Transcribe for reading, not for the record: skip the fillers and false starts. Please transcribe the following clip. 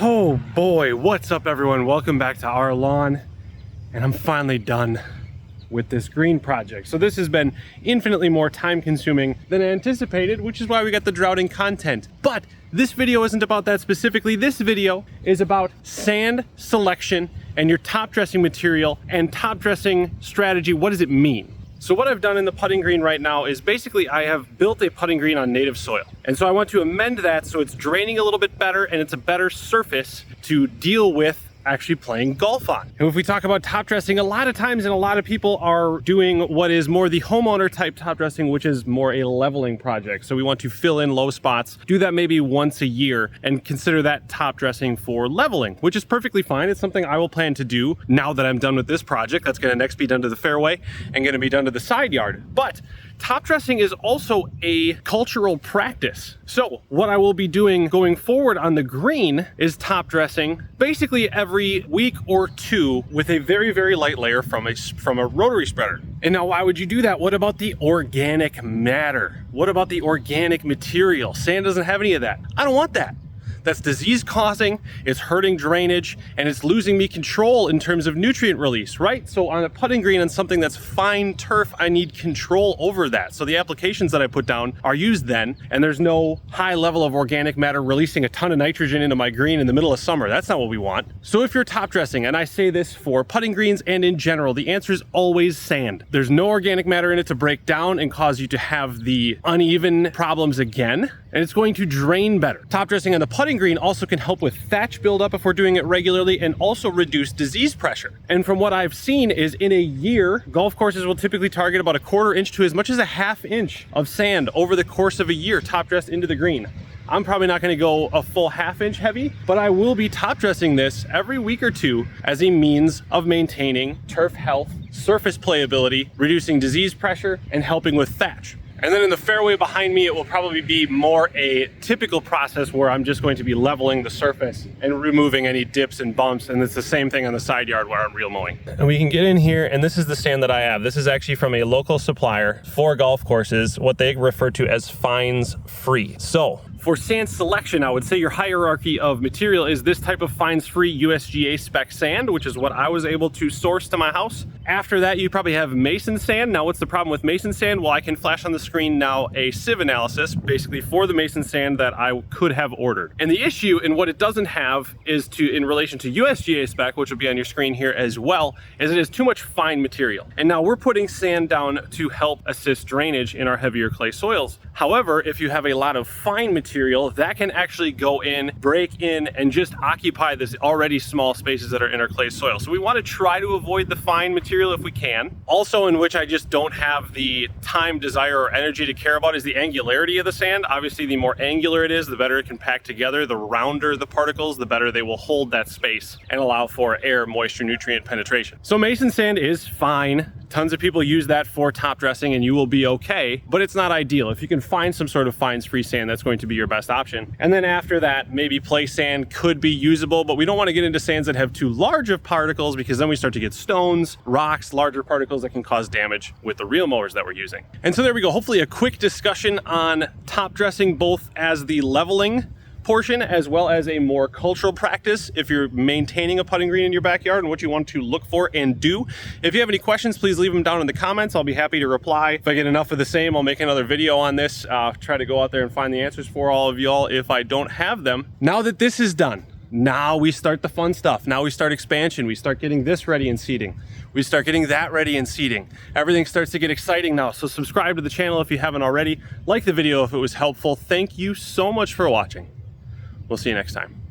Oh boy, what's up everyone? Welcome back to our lawn. And I'm finally done with this green project. So this has been infinitely more time consuming than anticipated, which is why we got the droughting content. But this video isn't about that specifically. This video is about sand selection and your top dressing material and top dressing strategy. What does it mean? So what I've done in the putting green right now is basically I have built a putting green on native soil. And so I want to amend that so it's draining a little bit better and it's a better surface to deal with actually playing golf on. And if we talk about top dressing, a lot of times and a lot of people are doing what is more the homeowner type top dressing, which is more a leveling project. So we want to fill in low spots, do that maybe once a year and consider that top dressing for leveling, which is perfectly fine. It's something I will plan to do now that I'm done with this project. That's going to next be done to the fairway and going to be done to the side yard. But top dressing is also a cultural practice. So what I will be doing going forward on the green is top dressing basically every week or two with a very, very light layer from a rotary spreader. And now why would you do that? What about the organic matter? What about the organic material? Sand doesn't have any of that. I don't want that. That's disease causing, it's hurting drainage, and it's losing me control in terms of nutrient release, right? So on a putting green on something that's fine turf, I need control over that. So the applications that I put down are used then, and there's no high level of organic matter releasing a ton of nitrogen into my green in the middle of summer. That's not what we want. So if you're top dressing, and I say this for putting greens and in general, the answer is always sand. There's no organic matter in it to break down and cause you to have the uneven problems again, and it's going to drain better. Top dressing on the putting green also can help with thatch buildup if we're doing it regularly and also reduce disease pressure. And from what I've seen is in a year, golf courses will typically target about a 1/4 inch to as much as a 1/2 inch of sand over the course of a year top dressed into the green. I'm probably not going to go a full 1/2 inch heavy, but I will be top dressing this every week or two as a means of maintaining turf health, surface playability, reducing disease pressure, and helping with thatch. And then in the fairway behind me, it will probably be more a typical process where I'm just going to be leveling the surface and removing any dips and bumps. And it's the same thing on the side yard where I'm reel mowing. And we can get in here, and this is the sand that I have. This is actually from a local supplier for golf courses, what they refer to as fines free. So for sand selection, I would say your hierarchy of material is this type of fines-free USGA spec sand, which is what I was able to source to my house. After that, you probably have mason sand. Now, what's the problem with mason sand? Well, I can flash on the screen now a sieve analysis, basically for the mason sand that I could have ordered. And the issue in what it doesn't have is in relation to USGA spec, which will be on your screen here as well, is it is too much fine material. And now we're putting sand down to help assist drainage in our heavier clay soils. However, if you have a lot of fine material, that can actually go in, break in, and just occupy this already small spaces that are in our clay soil. So we want to try to avoid the fine material if we can. Also, in which I just don't have the time, desire, or energy to care about is the angularity of the sand. Obviously, the more angular it is, the better it can pack together. The rounder the particles, the better they will hold that space and allow for air, moisture, nutrient penetration. So mason sand is fine. Tons of people use that for top dressing and you will be okay, but it's not ideal. If you can find some sort of fines-free sand, that's going to be your best option. And then after that, maybe play sand could be usable, but we don't want to get into sands that have too large of particles because then we start to get stones, rocks, larger particles that can cause damage with the reel mowers that we're using. And so there we go. Hopefully a quick discussion on top dressing, both as the leveling portion as well as a more cultural practice if you're maintaining a putting green in your backyard and what you want to look for and do. If you have any questions, please leave them down in the comments. I'll be happy to reply. If I get enough of the same, I'll make another video on this, try to go out there and find the answers for all of y'all if I don't have them. Now that this is done, now we start the fun stuff. Now we start expansion. We start getting this ready and seeding. We start getting that ready and seeding. Everything starts to get exciting now. So subscribe to the channel if you haven't already. Like the video if it was helpful. Thank you so much for watching. We'll see you next time.